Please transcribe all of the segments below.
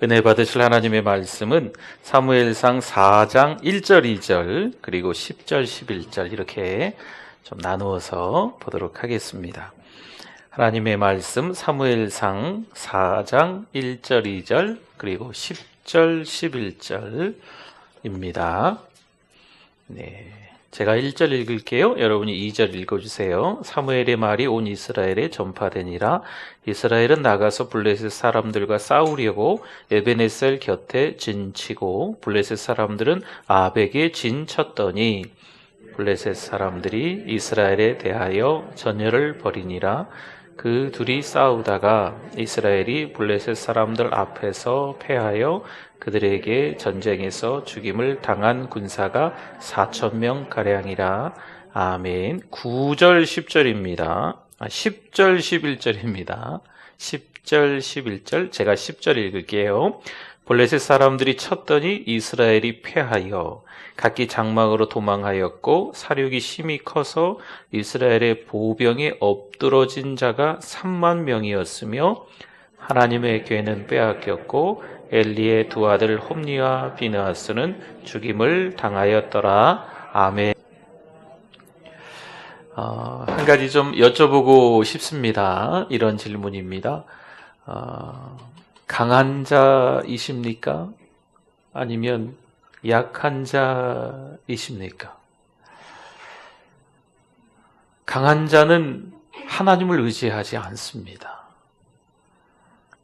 은혜 받으실 하나님의 말씀은 사무엘상 4장 1절, 2절 그리고 10절, 11절 이렇게 좀 나누어서 보도록 하겠습니다. 하나님의 말씀 사무엘상 4장 1절, 2절 그리고 10절, 11절입니다. 네, 제가 1절 읽을게요. 여러분이 2절 읽어주세요. 사무엘의 말이 온 이스라엘에 전파되니라. 이스라엘은 나가서 블레셋 사람들과 싸우려고 에베네셀 곁에 진치고 블레셋 사람들은 아벡에 진쳤더니 블레셋 사람들이 이스라엘에 대하여 전열을 벌이니라. 그 둘이 싸우다가 이스라엘이 블레셋 사람들 앞에서 패하여 그들에게 전쟁에서 죽임을 당한 군사가 4,000명 가량이라. 아멘. 9절 10절입니다. 10절 11절입니다. 10절 11절 제가 10절 읽을게요. 블레셋 사람들이 쳤더니 이스라엘이 패하여 각기 장막으로 도망하였고 사륙이 심히 커서 이스라엘의 보병에 엎드러진 자가 3만 명이었으며 하나님의 괴는 빼앗겼고 엘리의 두 아들 홈니와 비느하스는 죽임을 당하였더라. 아멘. 한 가지 좀 여쭤보고 싶습니다. 이런 질문입니다. 강한 자이십니까? 아니면 약한 자이십니까? 강한 자는 하나님을 의지하지 않습니다.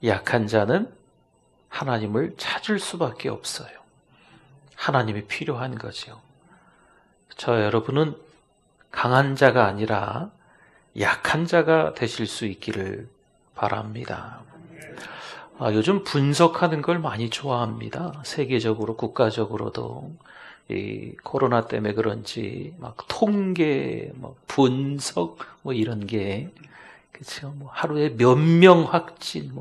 약한 자는 하나님을 찾을 수밖에 없어요. 하나님이 필요한 거죠. 저 여러분은 강한 자가 아니라 약한 자가 되실 수 있기를 바랍니다. 요즘 분석하는 걸 많이 좋아합니다. 세계적으로, 국가적으로도. 이 코로나 때문에 그런지, 막 통계, 분석, 이런 게, 그쵸. 하루에 몇 명 확진,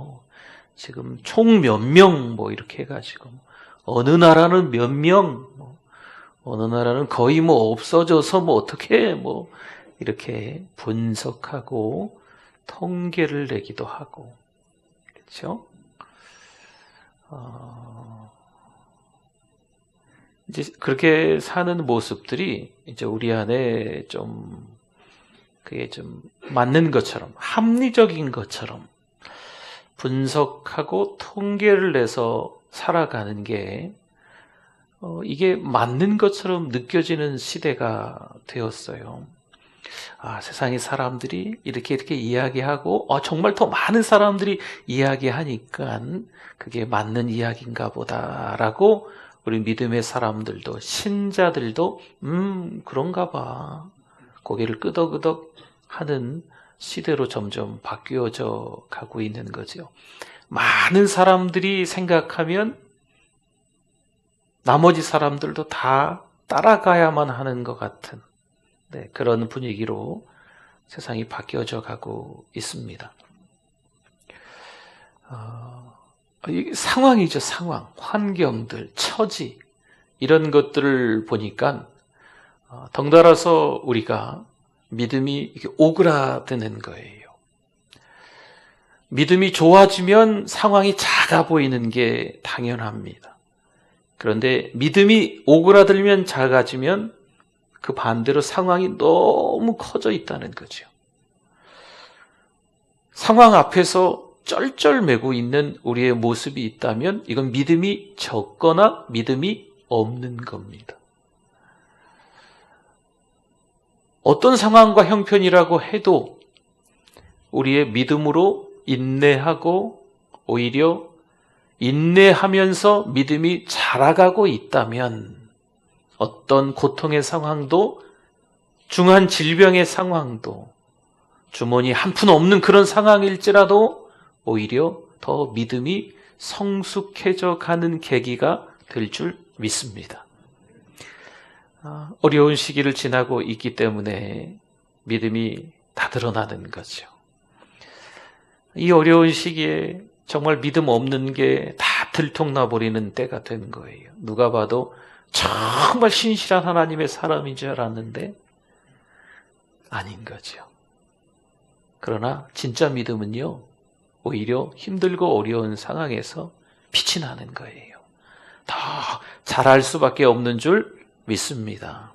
지금 총 몇 명, 이렇게 해가지고, 어느 나라는 몇 명, 어느 나라는 거의 없어져서 어떻게, 이렇게 분석하고, 통계를 내기도 하고, 그렇죠? 이제 그렇게 사는 모습들이 이제 우리 안에 그게 좀 맞는 것처럼, 합리적인 것처럼 분석하고 통계를 내서 살아가는 게, 이게 맞는 것처럼 느껴지는 시대가 되었어요. 세상의 사람들이 이렇게 이야기하고, 정말 더 많은 사람들이 이야기하니까 그게 맞는 이야기인가 보다라고 우리 믿음의 사람들도, 신자들도, 그런가 봐. 고개를 끄덕끄덕 하는 시대로 점점 바뀌어져 가고 있는 거죠. 많은 사람들이 생각하면 나머지 사람들도 다 따라가야만 하는 것 같은, 그런 분위기로 세상이 바뀌어져 가고 있습니다. 상황이죠, 상황. 환경들, 처지, 이런 것들을 보니까, 덩달아서 우리가 믿음이 오그라드는 거예요. 믿음이 좋아지면 상황이 작아 보이는 게 당연합니다. 그런데 믿음이 오그라들면 작아지면 그 반대로 상황이 너무 커져 있다는 거죠. 상황 앞에서 쩔쩔매고 있는 우리의 모습이 있다면 이건 믿음이 적거나 믿음이 없는 겁니다. 어떤 상황과 형편이라고 해도 우리의 믿음으로 인내하고 오히려 인내하면서 믿음이 자라가고 있다면 어떤 고통의 상황도, 중한 질병의 상황도, 주머니 한 푼 없는 그런 상황일지라도 오히려 더 믿음이 성숙해져 가는 계기가 될 줄 믿습니다. 어려운 시기를 지나고 있기 때문에 믿음이 다 드러나는 거죠. 이 어려운 시기에 정말 믿음 없는 게 다 들통나버리는 때가 된 거예요. 누가 봐도 정말 신실한 하나님의 사람인 줄 알았는데 아닌 거죠. 그러나 진짜 믿음은요, 오히려 힘들고 어려운 상황에서 빛이 나는 거예요. 더 잘할 수밖에 없는 줄 믿습니다.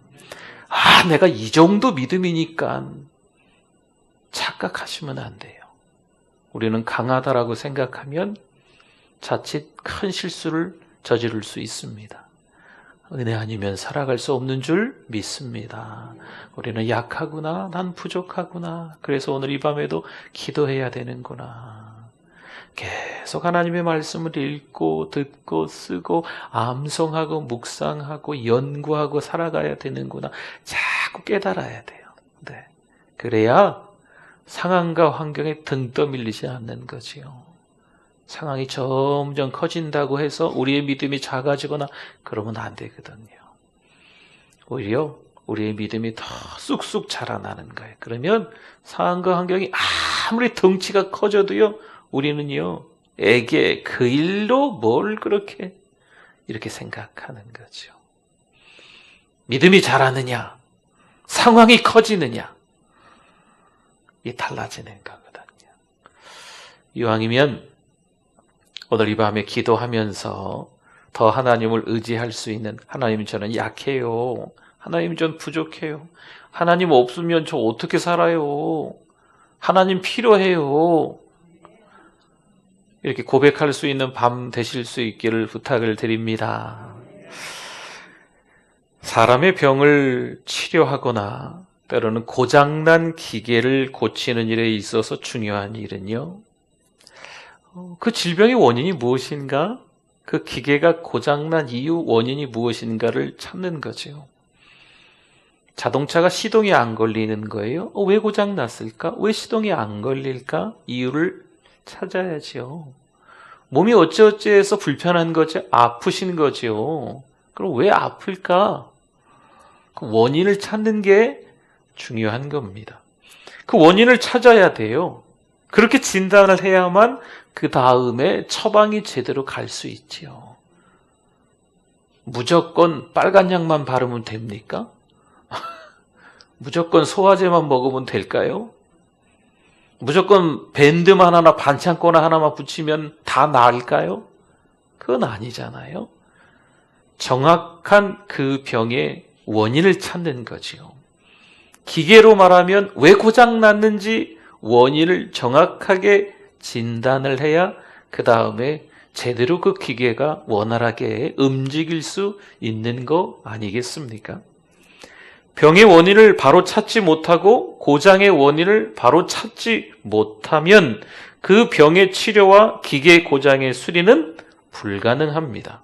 내가 이 정도 믿음이니까 착각하시면 안 돼요. 우리는 강하다라고 생각하면 자칫 큰 실수를 저지를 수 있습니다. 은혜 아니면 살아갈 수 없는 줄 믿습니다. 우리는 약하구나, 난 부족하구나. 그래서 오늘 이 밤에도 기도해야 되는구나. 계속 하나님의 말씀을 읽고 듣고 쓰고 암송하고 묵상하고 연구하고 살아가야 되는구나. 자꾸 깨달아야 돼요. 네. 그래야 상황과 환경에 등 떠밀리지 않는 거지요. 상황이 점점 커진다고 해서 우리의 믿음이 작아지거나 그러면 안 되거든요. 오히려 우리의 믿음이 더 쑥쑥 자라나는 거예요. 그러면 상황과 환경이 아무리 덩치가 커져도요, 우리는요, 애게 그 일로 뭘 그렇게 이렇게 생각하는 거죠. 믿음이 자라느냐, 상황이 커지느냐, 이게 달라지는 거거든요. 이왕이면 오늘 이 밤에 기도하면서 더 하나님을 의지할 수 있는, 하나님 저는 약해요. 하나님 전 부족해요. 하나님 없으면 저 어떻게 살아요? 하나님 필요해요. 이렇게 고백할 수 있는 밤 되실 수 있기를 부탁을 드립니다. 사람의 병을 치료하거나 때로는 고장난 기계를 고치는 일에 있어서 중요한 일은요, 그 질병의 원인이 무엇인가? 그 기계가 고장난 이유 원인이 무엇인가를 찾는 거죠. 자동차가 시동이 안 걸리는 거예요. 왜 고장났을까? 왜 시동이 안 걸릴까? 이유를 찾아야죠. 몸이 어찌어찌해서 불편한 거죠? 아프신 거죠. 그럼 왜 아플까? 그 원인을 찾는 게 중요한 겁니다. 그 원인을 찾아야 돼요. 그렇게 진단을 해야만 그 다음에 처방이 제대로 갈 수 있지요. 무조건 빨간 약만 바르면 됩니까? 무조건 소화제만 먹으면 될까요? 무조건 밴드만 하나, 반창고나 하나만 붙이면 다 나을까요? 그건 아니잖아요. 정확한 그 병의 원인을 찾는 거지요. 기계로 말하면 왜 고장났는지 원인을 정확하게 진단을 해야 그 다음에 제대로 그 기계가 원활하게 움직일 수 있는 거 아니겠습니까? 병의 원인을 바로 찾지 못하고 고장의 원인을 바로 찾지 못하면 그 병의 치료와 기계 고장의 수리는 불가능합니다.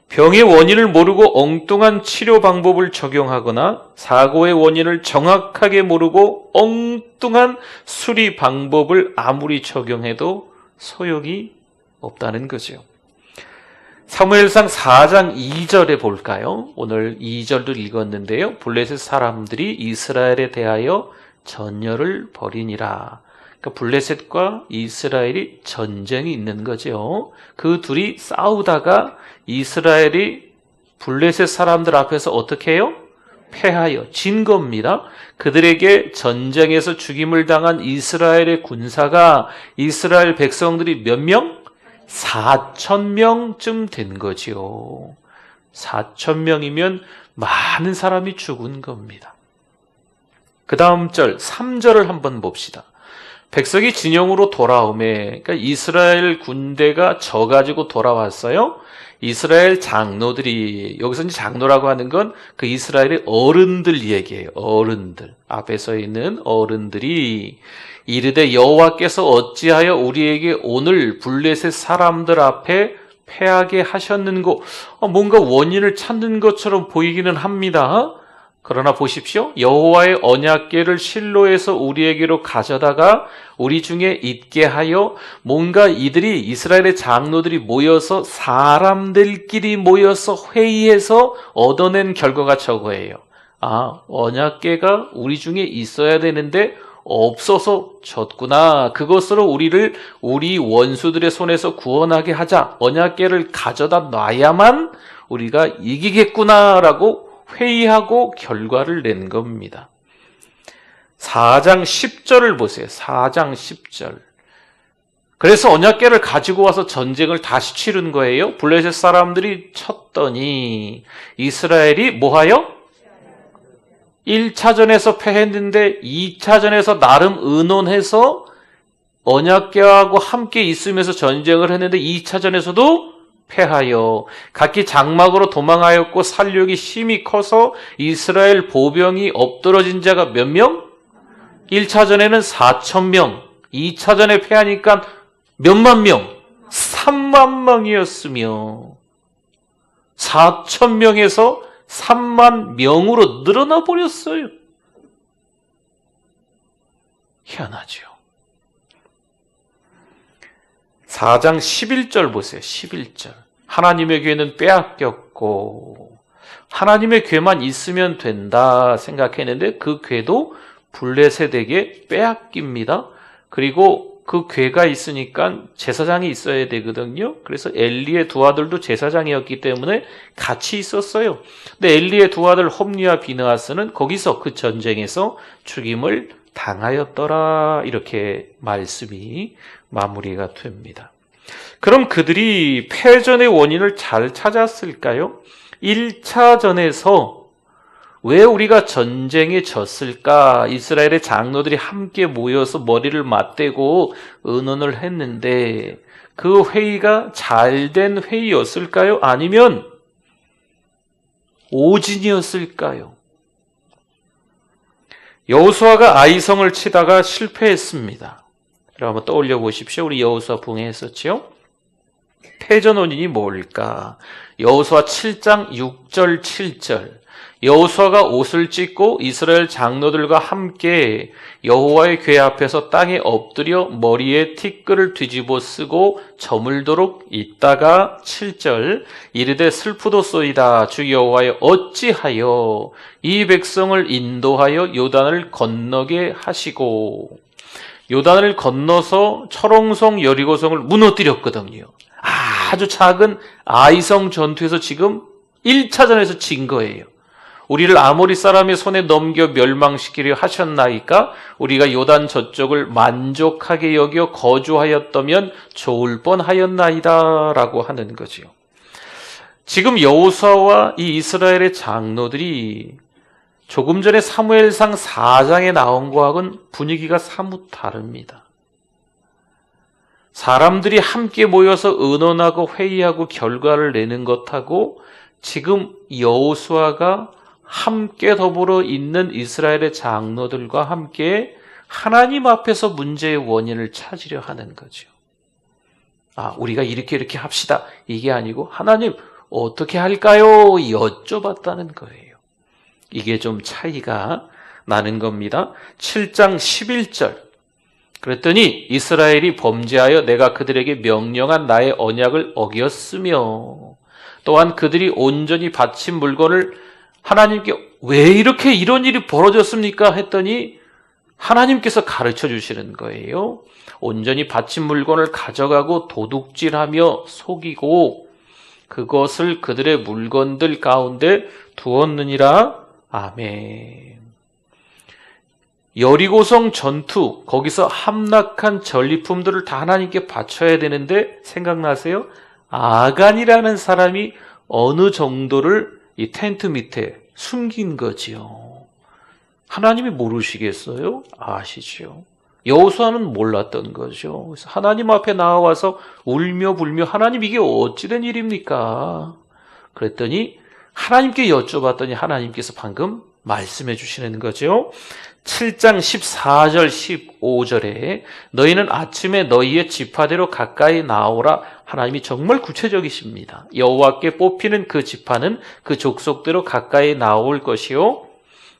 병의 원인을 모르고 엉뚱한 치료 방법을 적용하거나 사고의 원인을 정확하게 모르고 엉뚱한 수리 방법을 아무리 적용해도 소용이 없다는 거죠. 사무엘상 4장 2절에 볼까요? 오늘 2절도 읽었는데요. 블레셋 사람들이 이스라엘에 대하여 전열을 벌이니라. 그러니까 블레셋과 이스라엘이 전쟁이 있는 거죠. 그 둘이 싸우다가 이스라엘이 블레셋 사람들 앞에서 어떻게 해요? 패하여 진 겁니다. 그들에게 전쟁에서 죽임을 당한 이스라엘의 군사가 이스라엘 백성들이 몇 명? 4,000명쯤 된 거지요. 4,000명이면 많은 사람이 죽은 겁니다. 그 다음 절 3절을 한번 봅시다. 백성이 진영으로 돌아오매, 그러니까 이스라엘 군대가 져가지고 돌아왔어요. 이스라엘 장로들이, 여기서 이제 장로라고 하는 건 그 이스라엘의 어른들 얘기예요. 어른들. 앞에 서 있는 어른들이 이르되 여호와께서 어찌하여 우리에게 오늘 블레셋 사람들 앞에 패하게 하셨는고, 뭔가 원인을 찾는 것처럼 보이기는 합니다. 그러나 보십시오. 여호와의 언약궤를 실로에서 우리에게로 가져다가 우리 중에 있게 하여, 뭔가 이들이 이스라엘의 장로들이 모여서 사람들끼리 모여서 회의해서 얻어낸 결과가 저거예요. 언약궤가 우리 중에 있어야 되는데 없어서 졌구나. 그것으로 우리를 우리 원수들의 손에서 구원하게 하자. 언약궤를 가져다 놔야만 우리가 이기겠구나라고 회의하고 결과를 낸 겁니다. 4장 10절을 보세요. 4장 10절. 그래서 언약궤를 가지고 와서 전쟁을 다시 치른 거예요. 블레셋 사람들이 쳤더니 이스라엘이 뭐하여? 1차전에서 패했는데 2차전에서 나름 의논해서 언약궤하고 함께 있으면서 전쟁을 했는데 2차전에서도 패하여 각기 장막으로 도망하였고 살력이 심히 커서 이스라엘 보병이 엎드러진 자가 몇 명? 1차전에는 4,000명, 2차전에 패하니까 몇만 명? 3만 명이었으며 4,000명에서 3만 명으로 늘어나 버렸어요. 희한하죠. 4장 11절 보세요. 11절. 하나님의 괴는 빼앗겼고 하나님의 괴만 있으면 된다 생각했는데 그 괴도 블레셋에게 빼앗깁니다. 그리고 그 괴가 있으니까 제사장이 있어야 되거든요. 그래서 엘리의 두 아들도 제사장이었기 때문에 같이 있었어요. 근데 엘리의 두 아들 홈리와 비느하스는 거기서 그 전쟁에서 죽임을 당하였더라. 이렇게 말씀이 마무리가 됩니다. 그럼 그들이 패전의 원인을 잘 찾았을까요? 1차전에서 왜 우리가 전쟁에 졌을까? 이스라엘의 장로들이 함께 모여서 머리를 맞대고 의논을 했는데 그 회의가 잘된 회의였을까요? 아니면 오진이었을까요? 여호수아가 아이성을 치다가 실패했습니다. 한번 떠올려 보십시오. 우리 여호수아 붕해했었죠? 패전 원인이 뭘까? 여호수아 7장 6절 7절. 여호수아가 옷을 찢고 이스라엘 장로들과 함께 여호와의 궤 앞에서 땅에 엎드려 머리에 티끌을 뒤집어 쓰고 저물도록 있다가 7절. 이르되 슬프도소이다. 주 여호와여 어찌하여 이 백성을 인도하여 요단을 건너게 하시고. 요단을 건너서 철옹성 여리고성을 무너뜨렸거든요. 아주 작은 아이성 전투에서 지금 1차전에서 진 거예요. 우리를 아모리 사람의 손에 넘겨 멸망시키려 하셨나이까? 우리가 요단 저쪽을 만족하게 여겨 거주하였다면 좋을 뻔하였나이다 라고 하는 거죠. 지금 여호수아와 이 이스라엘의 장로들이 조금 전에 사무엘상 4장에 나온 거하고는 분위기가 사뭇 다릅니다. 사람들이 함께 모여서 의논하고 회의하고 결과를 내는 것하고 지금 여호수아가 함께 더불어 있는 이스라엘의 장로들과 함께 하나님 앞에서 문제의 원인을 찾으려 하는 거죠. 우리가 이렇게 합시다. 이게 아니고 하나님 어떻게 할까요? 여쭤봤다는 거예요. 이게 좀 차이가 나는 겁니다. 7장 11절. 그랬더니 이스라엘이 범죄하여 내가 그들에게 명령한 나의 언약을 어겼으며 또한 그들이 온전히 바친 물건을 하나님께 왜 이렇게 이런 일이 벌어졌습니까? 했더니 하나님께서 가르쳐 주시는 거예요. 온전히 바친 물건을 가져가고 도둑질하며 속이고 그것을 그들의 물건들 가운데 두었느니라. 아멘. 여리고성 전투, 거기서 함락한 전리품들을 다 하나님께 바쳐야 되는데 생각나세요? 아간이라는 사람이 어느 정도를 이 텐트 밑에 숨긴 거지요. 하나님이 모르시겠어요? 아시죠? 여호수아는 몰랐던 거죠. 그래서 하나님 앞에 나와서 울며 불며 하나님 이게 어찌된 일입니까? 그랬더니 하나님께 여쭤봤더니 하나님께서 방금 말씀해 주시는 거죠. 7장 14절 15절에 너희는 아침에 너희의 지파대로 가까이 나오라. 하나님이 정말 구체적이십니다. 여호와께 뽑히는 그 지파는 그 족속대로 가까이 나올 것이요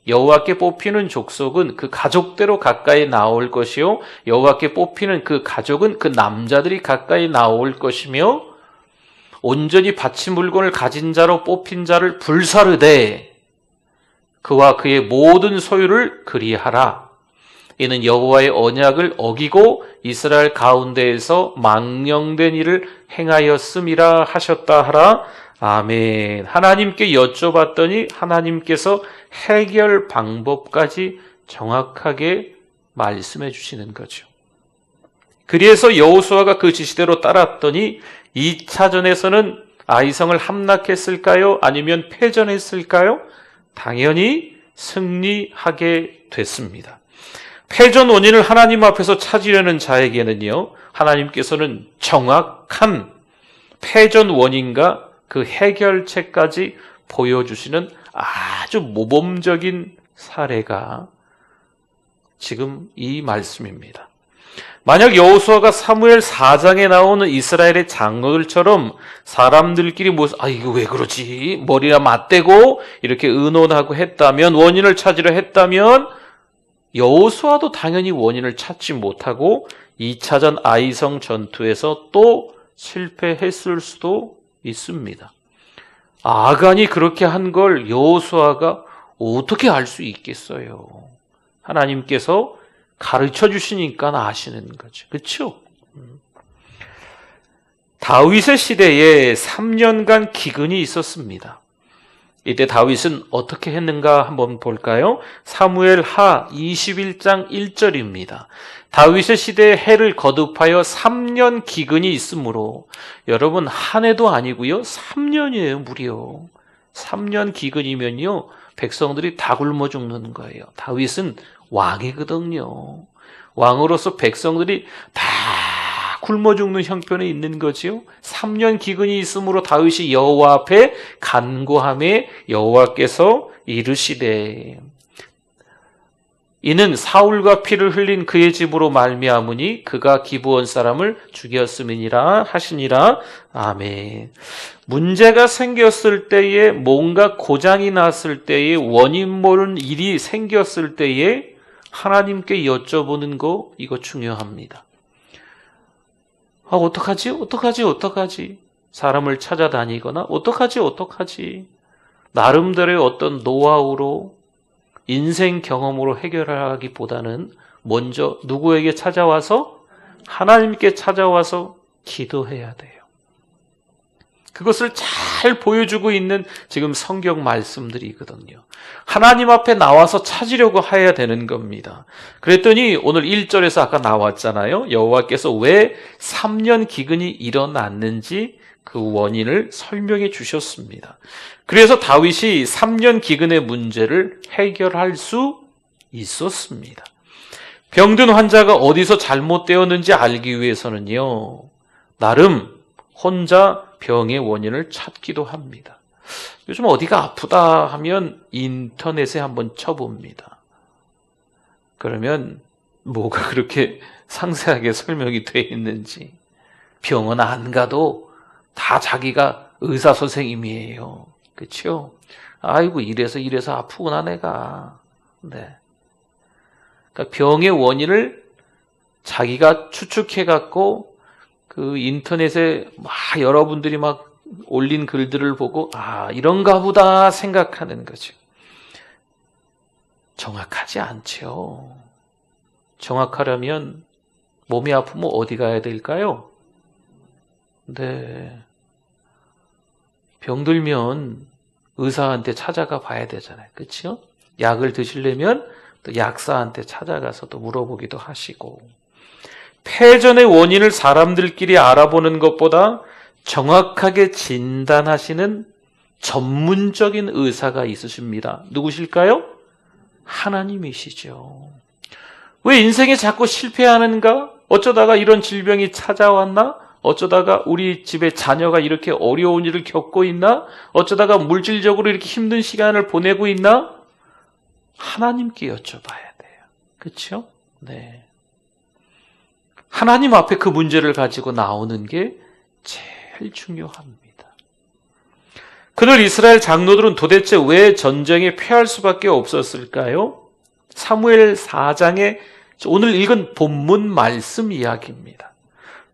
여호와께 뽑히는 족속은 그 가족대로 가까이 나올 것이요 여호와께 뽑히는 그 가족은 그 남자들이 가까이 나올 것이며 온전히 바친 물건을 가진 자로 뽑힌 자를 불사르되 그와 그의 모든 소유를 그리하라. 이는 여호와의 언약을 어기고 이스라엘 가운데에서 망령된 일을 행하였음이라 하셨다 하라. 아멘. 하나님께 여쭤봤더니 하나님께서 해결 방법까지 정확하게 말씀해 주시는 거죠. 그래서 여호수아가 그 지시대로 따랐더니 2차전에서는 아이성을 함락했을까요? 아니면 패전했을까요? 당연히 승리하게 됐습니다. 패전 원인을 하나님 앞에서 찾으려는 자에게는요, 하나님께서는 정확한 패전 원인과 그 해결책까지 보여주시는 아주 모범적인 사례가 지금 이 말씀입니다. 만약 여호수아가 사무엘 4장에 나오는 이스라엘의 장로들처럼 사람들끼리 이거 왜 그러지? 머리나 맞대고 이렇게 의논하고 했다면, 원인을 찾으려 했다면 여호수아도 당연히 원인을 찾지 못하고 2차전 아이성 전투에서 또 실패했을 수도 있습니다. 아간이 그렇게 한 걸 여호수아가 어떻게 알 수 있겠어요? 하나님께서 가르쳐 주시니까 아시는 거죠. 그렇죠? 다윗의 시대에 3년간 기근이 있었습니다. 이때 다윗은 어떻게 했는가 한번 볼까요? 사무엘 하 21장 1절입니다. 다윗의 시대에 해를 거듭하여 3년 기근이 있으므로, 여러분 한 해도 아니고요, 3년이에요. 무려 3년 기근이면요 백성들이 다 굶어 죽는 거예요. 다윗은 왕이거든요. 왕으로서 백성들이 다 굶어 죽는 형편에 있는 거지요. 3년 기근이 있으므로 다윗이 여호와 앞에 간구하매 여호와께서 이르시되, 이는 사울과 피를 흘린 그의 집으로 말미암으니 그가 기브온 사람을 죽였음이니라 하시니라. 아멘. 문제가 생겼을 때에, 뭔가 고장이 났을 때에, 원인 모르는 일이 생겼을 때에 하나님께 여쭤보는 거, 이거 중요합니다. 어떡하지? 사람을 찾아다니거나 어떡하지? 나름대로의 어떤 노하우로, 인생 경험으로 해결하기보다는 먼저 누구에게 찾아와서? 하나님께 찾아와서 기도해야 돼요. 그것을 잘 보여주고 있는 지금 성경 말씀들이거든요. 하나님 앞에 나와서 찾으려고 해야 되는 겁니다. 그랬더니 오늘 1절에서 아까 나왔잖아요. 여호와께서 왜 3년 기근이 일어났는지 그 원인을 설명해 주셨습니다. 그래서 다윗이 3년 기근의 문제를 해결할 수 있었습니다. 병든 환자가 어디서 잘못되었는지 알기 위해서는요, 나름 혼자 병의 원인을 찾기도 합니다. 요즘 어디가 아프다 하면 인터넷에 한번 쳐봅니다. 그러면 뭐가 그렇게 상세하게 설명이 되어 있는지. 병원 안 가도 다 자기가 의사 선생님이에요. 그렇죠? 아이고 이래서 아프구나 내가. 네. 그러니까 병의 원인을 자기가 추측해 갖고 그 인터넷에 막 여러분들이 막 올린 글들을 보고 이런가 보다 생각하는 거죠. 정확하지 않죠. 정확하려면 몸이 아프면 어디 가야 될까요? 네. 병들면 의사한테 찾아가 봐야 되잖아요. 그렇죠? 약을 드시려면 또 약사한테 찾아가서 또 물어보기도 하시고. 폐전의 원인을 사람들끼리 알아보는 것보다 정확하게 진단하시는 전문적인 의사가 있으십니다. 누구실까요? 하나님이시죠. 왜 인생에 자꾸 실패하는가? 어쩌다가 이런 질병이 찾아왔나? 어쩌다가 우리 집에 자녀가 이렇게 어려운 일을 겪고 있나? 어쩌다가 물질적으로 이렇게 힘든 시간을 보내고 있나? 하나님께 여쭤봐야 돼요. 그렇죠? 네. 하나님 앞에 그 문제를 가지고 나오는 게 제일 중요합니다. 그날 이스라엘 장로들은 도대체 왜 전쟁에 패할 수밖에 없었을까요? 사무엘 4장에 오늘 읽은 본문 말씀 이야기입니다.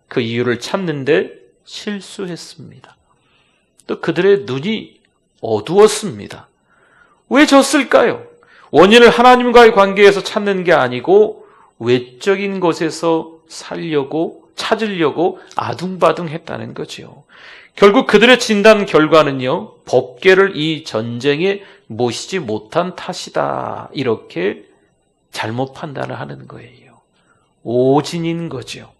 그 이유를 찾는데 실수했습니다. 또 그들의 눈이 어두웠습니다. 왜 졌을까요? 원인을 하나님과의 관계에서 찾는 게 아니고 외적인 것에서 찾으려고 아둥바둥 했다는 거죠. 결국 그들의 진단 결과는요, 법궤를 이 전쟁에 모시지 못한 탓이다. 이렇게 잘못 판단을 하는 거예요. 오진인 거죠.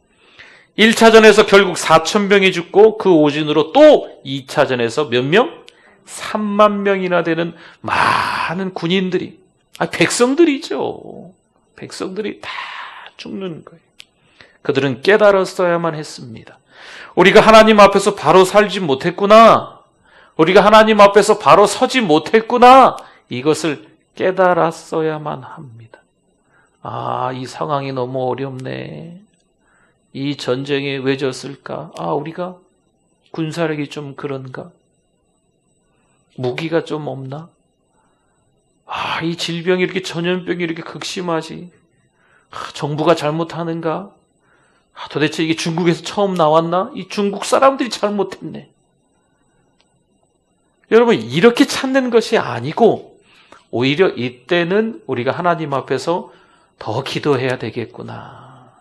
1차전에서 결국 4,000명이 죽고 그 오진으로 또 2차전에서 몇 명? 3만 명이나 되는 많은 군인들이, 백성들이죠. 백성들이 다 죽는 거예요. 그들은 깨달았어야만 했습니다. 우리가 하나님 앞에서 바로 살지 못했구나. 우리가 하나님 앞에서 바로 서지 못했구나. 이것을 깨달았어야만 합니다. 이 상황이 너무 어렵네. 이 전쟁에 왜 졌을까? 우리가 군사력이 좀 그런가? 무기가 좀 없나? 이 질병이 이렇게 전염병이 이렇게 극심하지? 정부가 잘못하는가? 도대체 이게 중국에서 처음 나왔나? 이 중국 사람들이 잘못했네. 여러분, 이렇게 찾는 것이 아니고 오히려 이때는 우리가 하나님 앞에서 더 기도해야 되겠구나.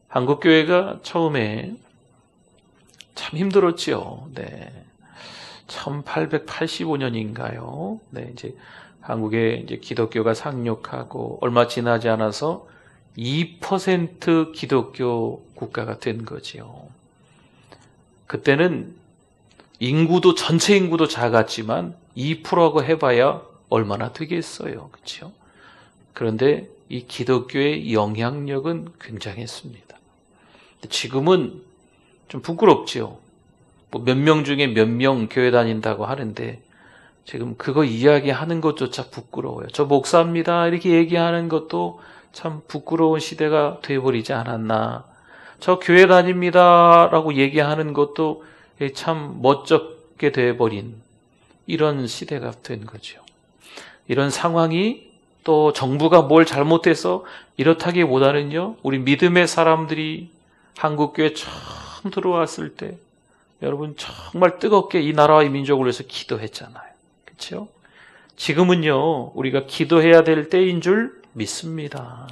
한국교회가 처음에 참 힘들었지요. 네. 1885년인가요? 네, 이제 한국에 이제 기독교가 상륙하고 얼마 지나지 않아서 2% 기독교 국가가 된 거지요. 그때는 인구도 전체 인구도 작았지만 2%라고 해봐야 얼마나 되겠어요, 그렇죠? 그런데 이 기독교의 영향력은 굉장했습니다. 지금은 좀 부끄럽지요. 몇 명 중에 몇 명 교회 다닌다고 하는데 지금 그거 이야기하는 것조차 부끄러워요. 저 목사입니다 이렇게 얘기하는 것도 참 부끄러운 시대가 되어버리지 않았나. 저 교회 다닙니다 라고 얘기하는 것도 참 멋쩍게 되어버린 이런 시대가 된 거죠. 이런 상황이 또 정부가 뭘 잘못해서 이렇다기보다는요, 우리 믿음의 사람들이 한국교회 처음 들어왔을 때 여러분 정말 뜨겁게 이 나라와 이 민족을 위해서 기도했잖아요. 그렇죠? 지금은요, 우리가 기도해야 될 때인 줄 믿습니다.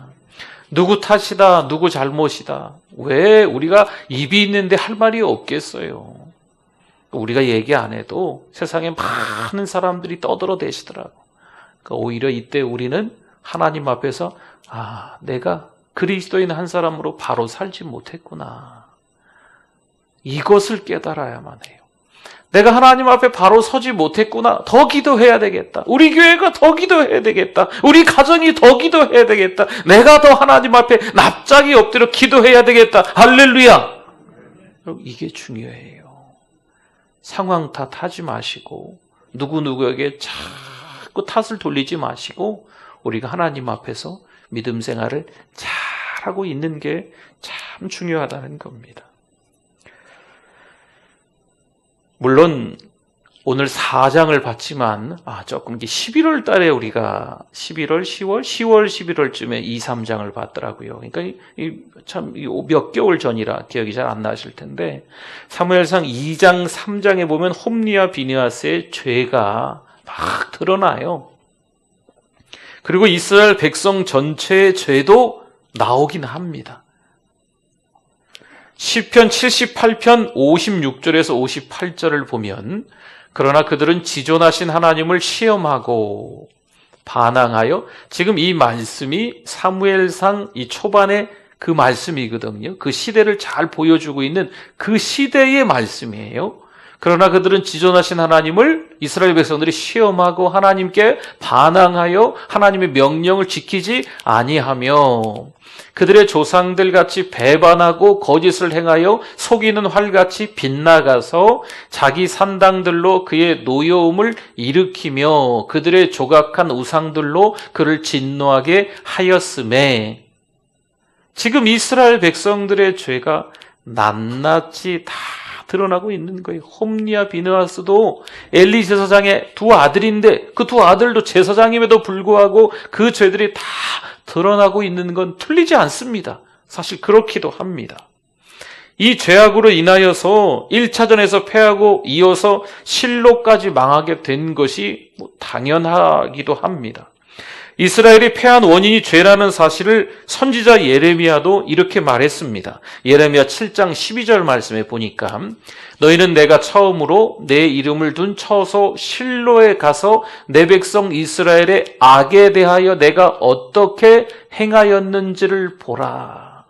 누구 탓이다, 누구 잘못이다. 왜 우리가 입이 있는데 할 말이 없겠어요. 우리가 얘기 안 해도 세상에 많은 사람들이 떠들어대시더라고. 그러니까 오히려 이때 우리는 하나님 앞에서 내가 그리스도인 한 사람으로 바로 살지 못했구나. 이것을 깨달아야만 해요. 내가 하나님 앞에 바로 서지 못했구나. 더 기도해야 되겠다. 우리 교회가 더 기도해야 되겠다. 우리 가정이 더 기도해야 되겠다. 내가 더 하나님 앞에 납작이 엎드려 기도해야 되겠다. 할렐루야. 이게 중요해요. 상황 탓하지 마시고 누구누구에게 자꾸 탓을 돌리지 마시고 우리가 하나님 앞에서 믿음 생활을 잘하고 있는 게 참 중요하다는 겁니다. 물론 오늘 4장을 봤지만 조금 11월 달에 우리가 11월, 10월, 10월, 11월쯤에 2, 3장을 봤더라고요. 그러니까 참 몇 개월 전이라 기억이 잘 안 나실 텐데 사무엘상 2장, 3장에 보면 홈리와 비느하스의 죄가 막 드러나요. 그리고 이스라엘 백성 전체의 죄도 나오긴 합니다. 시편 78편 56절에서 58절을 보면 그러나 그들은 지존하신 하나님을 시험하고 반항하여, 지금 이 말씀이 사무엘상 이 초반에 그 말씀이거든요. 그 시대를 잘 보여주고 있는 그 시대의 말씀이에요. 그러나 그들은 지존하신 하나님을, 이스라엘 백성들이 시험하고 하나님께 반항하여 하나님의 명령을 지키지 아니하며 그들의 조상들 같이 배반하고 거짓을 행하여 속이는 활같이 빗나가서 자기 산당들로 그의 노여움을 일으키며 그들의 조각한 우상들로 그를 진노하게 하였음에, 지금 이스라엘 백성들의 죄가 낱낱이 다 드러나고 있는 거예요. 홈리와 비느하스도 엘리 제사장의 두 아들인데 그 두 아들도 제사장임에도 불구하고 그 죄들이 다 드러나고 있는 건 틀리지 않습니다. 사실 그렇기도 합니다. 이 죄악으로 인하여서 1차전에서 패하고 이어서 실로까지 망하게 된 것이 당연하기도 합니다. 이스라엘이 패한 원인이 죄라는 사실을 선지자 예레미야도 이렇게 말했습니다. 예레미야 7장 12절 말씀에 보니까 너희는 내가 처음으로 내 이름을 둔 처소 실로에 가서 내 백성 이스라엘의 악에 대하여 내가 어떻게 행하였는지를 보라.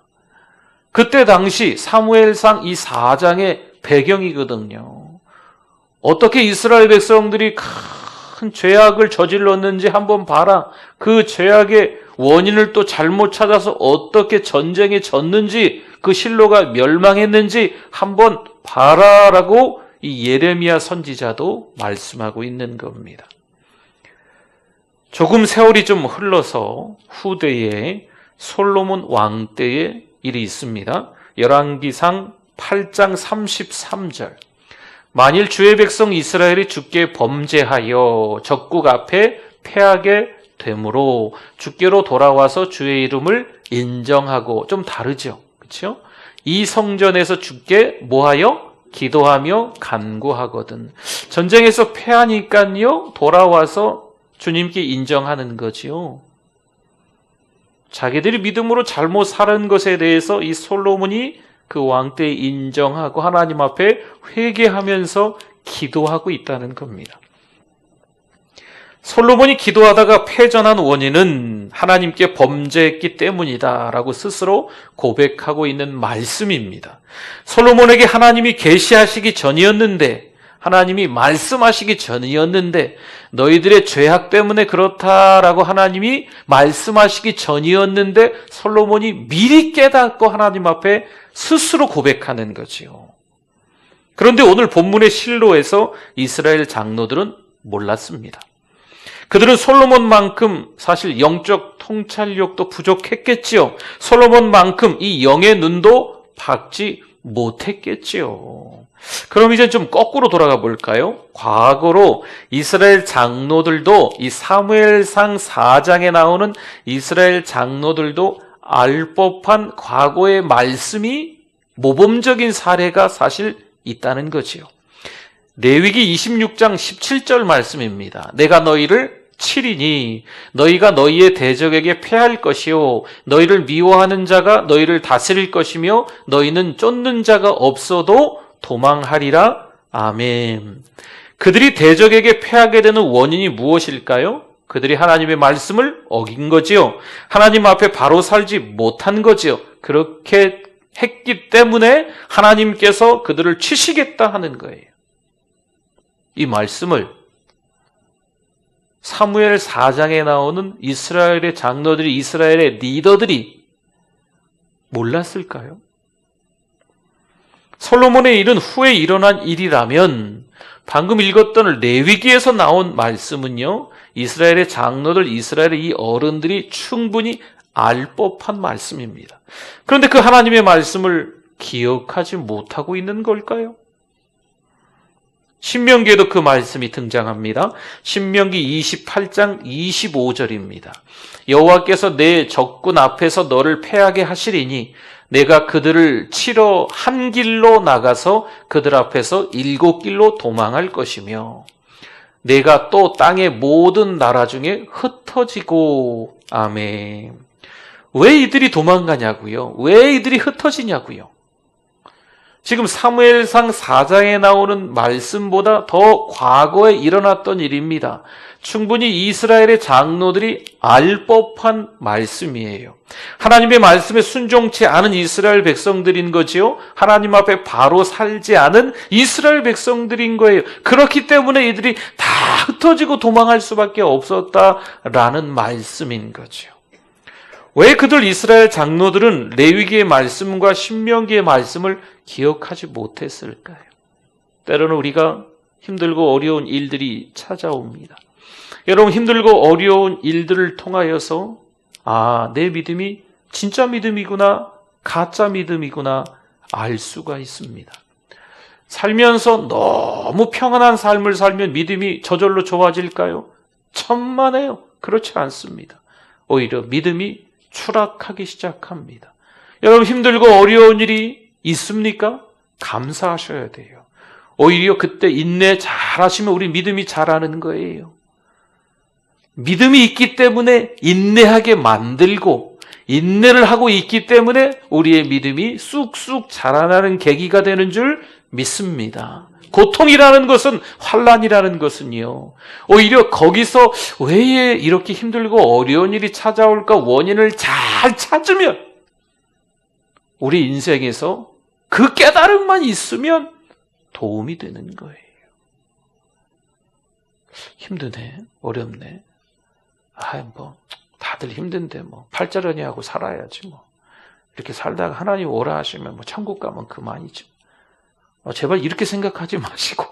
그때 당시 사무엘상 이 4장의 배경이거든요. 어떻게 이스라엘 백성들이 큰 죄악을 저질렀는지 한번 봐라. 그 죄악의 원인을 또 잘못 찾아서 어떻게 전쟁에 졌는지, 그 실로가 멸망했는지 한번 봐라라고 이 예레미야 선지자도 말씀하고 있는 겁니다. 조금 세월이 좀 흘러서 후대에 솔로몬 왕 때의 일이 있습니다. 열왕기상 8장 33절. 만일 주의 백성 이스라엘이 주께 범죄하여 적국 앞에 패하게 되므로 주께로 돌아와서 주의 이름을 인정하고, 좀 다르죠. 그렇죠? 이 성전에서 주께 뭐하여? 기도하며 간구하거든. 전쟁에서 패하니까요, 돌아와서 주님께 인정하는 거지요. 자기들이 믿음으로 잘못 살은 것에 대해서 이 솔로몬이 그 왕 때 인정하고 하나님 앞에 회개하면서 기도하고 있다는 겁니다. 솔로몬이 기도하다가 패전한 원인은 하나님께 범죄했기 때문이다라고 스스로 고백하고 있는 말씀입니다. 솔로몬에게 하나님이 계시하시기 전이었는데, 하나님이 말씀하시기 전이었는데, 너희들의 죄악 때문에 그렇다라고 하나님이 말씀하시기 전이었는데 솔로몬이 미리 깨닫고 하나님 앞에 스스로 고백하는 거지요. 그런데 오늘 본문의 실로에서 이스라엘 장로들은 몰랐습니다. 그들은 솔로몬만큼 사실 영적 통찰력도 부족했겠지요. 솔로몬만큼 이 영의 눈도 밝지 못했겠지요. 그럼 이제 좀 거꾸로 돌아가 볼까요? 과거로 이스라엘 장로들도, 이 사무엘상 4장에 나오는 이스라엘 장로들도 알 법한 과거의 말씀이 모범적인 사례가 사실 있다는 거지요. 레위기 26장 17절 말씀입니다. 내가 너희를 치리니 너희가 너희의 대적에게 패할 것이요 너희를 미워하는 자가 너희를 다스릴 것이며 너희는 쫓는 자가 없어도 도망하리라. 아멘. 그들이 대적에게 패하게 되는 원인이 무엇일까요? 그들이 하나님의 말씀을 어긴 거지요. 하나님 앞에 바로 살지 못한 거지요. 그렇게 했기 때문에 하나님께서 그들을 치시겠다 하는 거예요. 이 말씀을 사무엘 4장에 나오는 이스라엘의 장로들이, 이스라엘의 리더들이 몰랐을까요? 솔로몬의 일은 후에 일어난 일이라면 방금 읽었던 레위기에서 나온 말씀은요, 이스라엘의 장로들, 이스라엘의 이 어른들이 충분히 알 법한 말씀입니다. 그런데 그 하나님의 말씀을 기억하지 못하고 있는 걸까요? 신명기에도 그 말씀이 등장합니다. 신명기 28장 25절입니다. 여호와께서 내 적군 앞에서 너를 패하게 하시리니 내가 그들을 치러 한 길로 나가서 그들 앞에서 7길로 도망할 것이며 내가 또 땅의 모든 나라 중에 흩어지고. 아멘. 왜 이들이 도망가냐고요? 왜 이들이 흩어지냐고요? 지금 사무엘상 4장에 나오는 말씀보다 더 과거에 일어났던 일입니다. 충분히 이스라엘의 장로들이 알 법한 말씀이에요. 하나님의 말씀에 순종치 않은 이스라엘 백성들인 거지요. 하나님 앞에 바로 살지 않은 이스라엘 백성들인 거예요. 그렇기 때문에 이들이 다 흩어지고 도망할 수밖에 없었다라는 말씀인 거죠. 왜 그들 이스라엘 장로들은 레위기의 말씀과 신명기의 말씀을 기억하지 못했을까요? 때로는 우리가 힘들고 어려운 일들이 찾아옵니다. 여러분, 힘들고 어려운 일들을 통하여서 내 믿음이 진짜 믿음이구나, 가짜 믿음이구나 알 수가 있습니다. 살면서 너무 평안한 삶을 살면 믿음이 저절로 좋아질까요? 천만에요. 그렇지 않습니다. 오히려 믿음이 추락하기 시작합니다. 여러분, 힘들고 어려운 일이 있습니까? 감사하셔야 돼요. 오히려 그때 인내 잘하시면 우리 믿음이 자라는 거예요. 믿음이 있기 때문에 인내하게 만들고, 인내를 하고 있기 때문에 우리의 믿음이 쑥쑥 자라나는 계기가 되는 줄 믿습니다. 고통이라는 것은, 환난이라는 것은요, 오히려 거기서 왜 이렇게 힘들고 어려운 일이 찾아올까 원인을 잘 찾으면 우리 인생에서 그 깨달음만 있으면 도움이 되는 거예요. 힘드네, 어렵네. 다들 힘든데 팔자려니 하고 살아야지 이렇게 살다가 하나님 오라 하시면 천국 가면 그만이죠. 제발 이렇게 생각하지 마시고,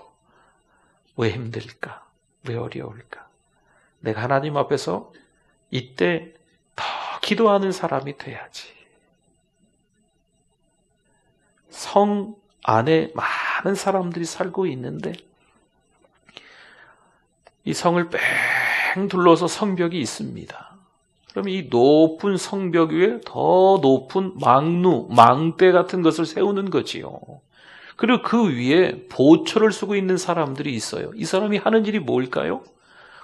왜 힘들까? 왜 어려울까? 내가 하나님 앞에서 이때 더 기도하는 사람이 돼야지. 성 안에 많은 사람들이 살고 있는데 이 성을 뺑 둘러서 성벽이 있습니다. 그럼 이 높은 성벽 위에 더 높은 망루, 망대 같은 것을 세우는 거지요. 그리고 그 위에 보초를 쓰고 있는 사람들이 있어요. 이 사람이 하는 일이 뭘까요?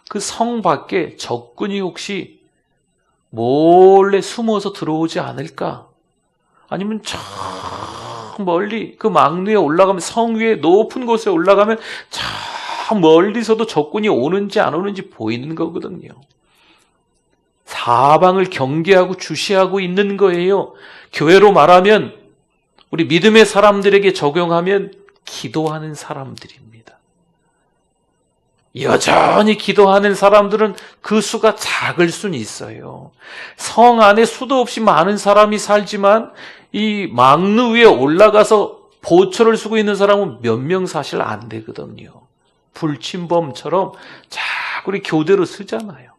그 성 밖에 적군이 혹시 몰래 숨어서 들어오지 않을까? 아니면 저 멀리 그 망루에 올라가면, 성 위에 높은 곳에 올라가면 저 멀리서도 적군이 오는지 안 오는지 보이는 거거든요. 사방을 경계하고 주시하고 있는 거예요. 교회로 말하면, 우리 믿음의 사람들에게 적용하면 기도하는 사람들입니다. 여전히 기도하는 사람들은 그 수가 작을 수는 있어요. 성 안에 수도 없이 많은 사람이 살지만 이 망루 위에 올라가서 보초를 쓰고 있는 사람은 몇 명 사실 안 되거든요. 불침범처럼 자꾸 우리 교대로 쓰잖아요.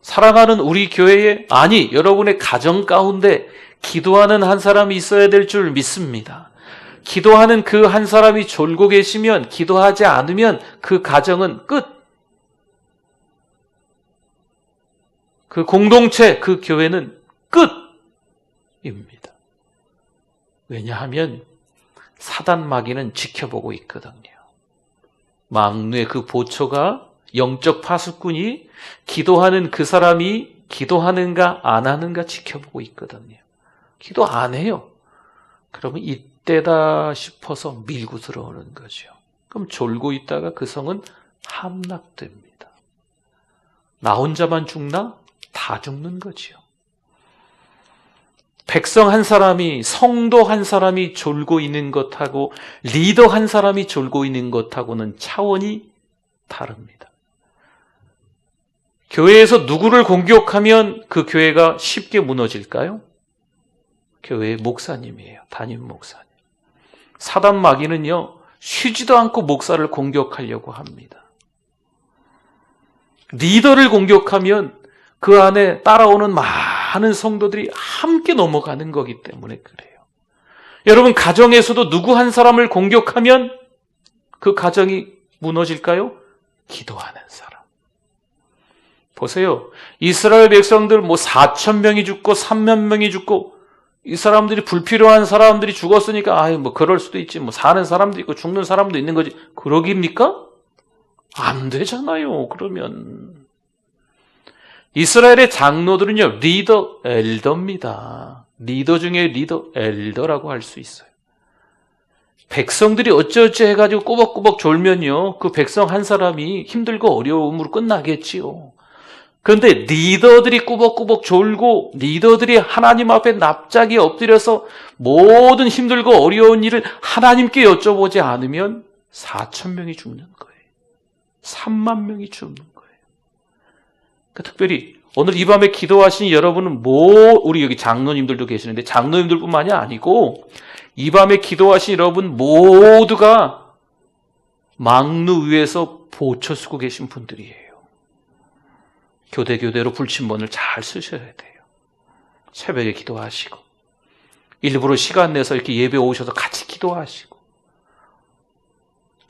사랑하는 우리 교회에, 아니 여러분의 가정 가운데 기도하는 한 사람이 있어야 될 줄 믿습니다. 기도하는 그 한 사람이 졸고 계시면, 기도하지 않으면 그 가정은 끝. 그 공동체, 그 교회는 끝입니다. 왜냐하면 사단 마귀는 지켜보고 있거든요. 망루의 그 보초가, 영적 파수꾼이 기도하는 그 사람이 기도하는가 안 하는가 지켜보고 있거든요. 기도 안 해요. 그러면 이때다 싶어서 밀고 들어오는 거죠. 그럼 졸고 있다가 그 성은 함락됩니다. 나 혼자만 죽나? 다 죽는 거지요. 백성 한 사람이, 성도 한 사람이 졸고 있는 것하고 리더 한 사람이 졸고 있는 것하고는 차원이 다릅니다. 교회에서 누구를 공격하면 그 교회가 쉽게 무너질까요? 교회의 목사님이에요. 담임 목사님. 사단 마귀는요, 쉬지도 않고 목사를 공격하려고 합니다. 리더를 공격하면 그 안에 따라오는 많은 성도들이 함께 넘어가는 거기 때문에 그래요. 여러분, 가정에서도 누구 한 사람을 공격하면 그 가정이 무너질까요? 기도하는 사람. 보세요. 이스라엘 백성들 4,000명이 죽고 3만 명이 죽고, 이 사람들이 불필요한 사람들이 죽었으니까 그럴 수도 있지, 사는 사람도 있고 죽는 사람도 있는 거지, 그러깁니까? 안 되잖아요. 그러면 이스라엘의 장로들은요, 리더 엘더입니다. 리더 중에 리더 엘더라고 할 수 있어요. 백성들이 어찌어찌 해가지고 꾸벅꾸벅 졸면요, 그 백성 한 사람이 힘들고 어려움으로 끝나겠지요. 그런데 리더들이 꾸벅꾸벅 졸고, 리더들이 하나님 앞에 납작이 엎드려서 모든 힘들고 어려운 일을 하나님께 여쭤보지 않으면 4,000명이 죽는 거예요. 3만 명이 죽는 거예요. 그러니까 특별히 오늘 이 밤에 기도하신 여러분은 우리 여기 장로님들도 계시는데, 장로님들뿐만이 아니고 이 밤에 기도하신 여러분 모두가 망루 위에서 보초 쓰고 계신 분들이에요. 교대로 불침번을 잘 쓰셔야 돼요. 새벽에 기도하시고, 일부러 시간 내서 이렇게 예배 오셔서 같이 기도하시고,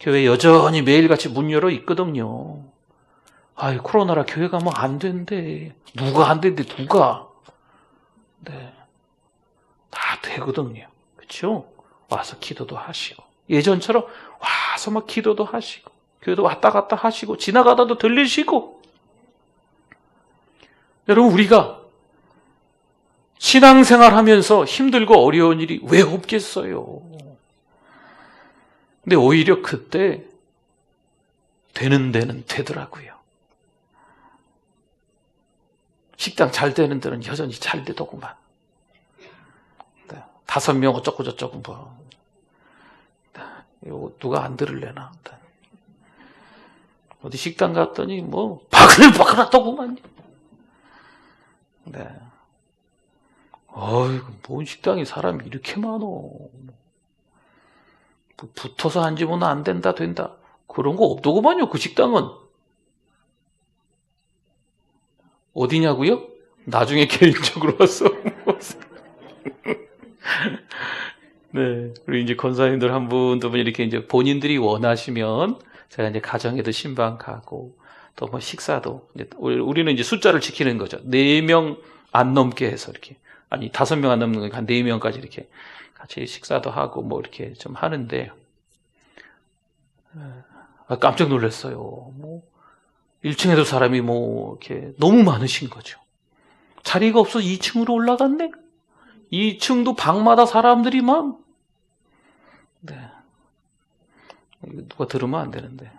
교회 여전히 매일같이 문 열어 있거든요. 코로나라 교회 가면 안 된대. 누가 안 된대, 누가? 네. 다 되거든요. 그렇죠? 와서 기도도 하시고, 예전처럼 와서 막 기도도 하시고, 교회도 왔다 갔다 하시고, 지나가다도 들리시고. 여러분, 우리가 신앙생활 하면서 힘들고 어려운 일이 왜 없겠어요? 근데 오히려 그때 되는 데는 되더라고요. 식당 잘 되는 데는 여전히 잘 되더구만. 5명 어쩌고 저쩌고 뭐 이거 누가 안 들을래나. 어디 식당 갔더니 뭐 바글바글하더구만요. 네. 어이구, 뭔 식당에 사람이 이렇게 많어. 뭐 붙어서 앉으면 안 된다, 된다. 그런 거 없더구만요, 그 식당은. 어디냐고요? 나중에 개인적으로 와서. 네. 그리고 이제 권사님들 한 분, 두 분 이렇게 이제 본인들이 원하시면 제가 이제 가정에도 신방 가고 또 뭐 식사도 이제 우리는 이제 숫자를 지키는 거죠. 4명 안 넘게 해서 이렇게. 아니 5명 안 넘는 거니까 한 4명까지 이렇게 같이 식사도 하고 뭐 이렇게 좀 하는데 깜짝 놀랐어요. 뭐 1층에도 사람이 뭐 이렇게 너무 많으신 거죠. 자리가 없어 2층으로 올라갔네. 2층도 방마다 사람들이 막. 네. 누가 들으면 안 되는데.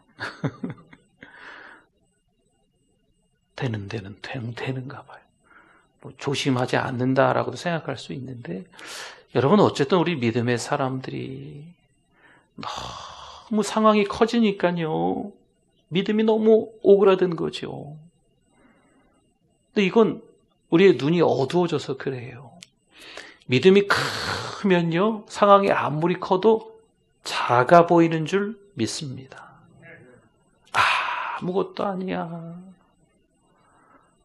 되는가 봐요. 뭐 조심하지 않는다라고도 생각할 수 있는데, 여러분 어쨌든 우리 믿음의 사람들이 너무 상황이 커지니까요. 믿음이 너무 오그라든 거죠. 근데 이건 우리의 눈이 어두워져서 그래요. 믿음이 크면요, 상황이 아무리 커도 작아 보이는 줄 믿습니다. 아무것도 아니야.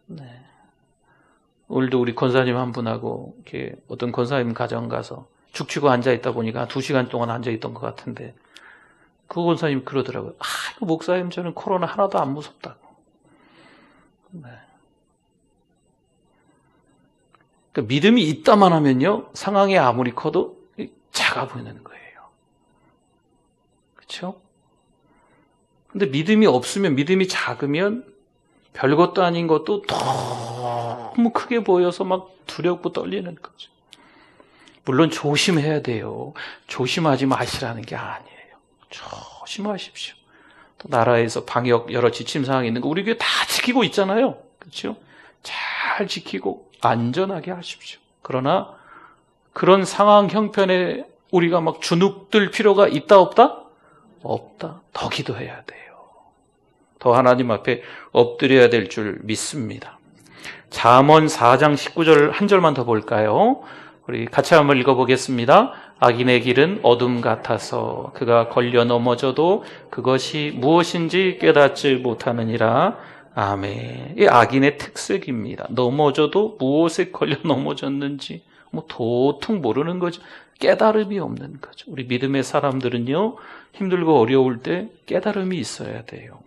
네. 오늘도 우리 권사님 한 분하고 이렇게 어떤 권사님 가정 가서 죽치고 앉아있다 보니까 2시간 동안 앉아있던 것 같은데, 그 권사님 그러더라고요. 목사님 저는 코로나 하나도 안 무섭다고. 네. 그러니까 믿음이 있다만 하면요, 상황이 아무리 커도 작아 보이는 거예요. 그렇죠? 근데 믿음이 없으면, 믿음이 작으면 별것도 아닌 것도 너무 크게 보여서 막 두렵고 떨리는 거죠. 물론 조심해야 돼요. 조심하지 마시라는 게 아니에요. 조심하십시오. 또 나라에서 방역 여러 지침 사항이 있는 거 우리 교회 다 지키고 있잖아요. 그렇죠? 잘 지키고 안전하게 하십시오. 그러나 그런 상황 형편에 우리가 막 주눅들 필요가 있다 없다? 없다. 더 기도해야 돼요. 더 하나님 앞에 엎드려야 될 줄 믿습니다. 잠언 4장 19절 한 절만 더 볼까요? 우리 같이 한번 읽어보겠습니다. 악인의 길은 어둠 같아서 그가 걸려 넘어져도 그것이 무엇인지 깨닫지 못하느니라. 아멘. 이 악인의 특색입니다. 넘어져도 무엇에 걸려 넘어졌는지 뭐 도통 모르는 거죠. 깨달음이 없는 거죠. 우리 믿음의 사람들은요, 힘들고 어려울 때 깨달음이 있어야 돼요.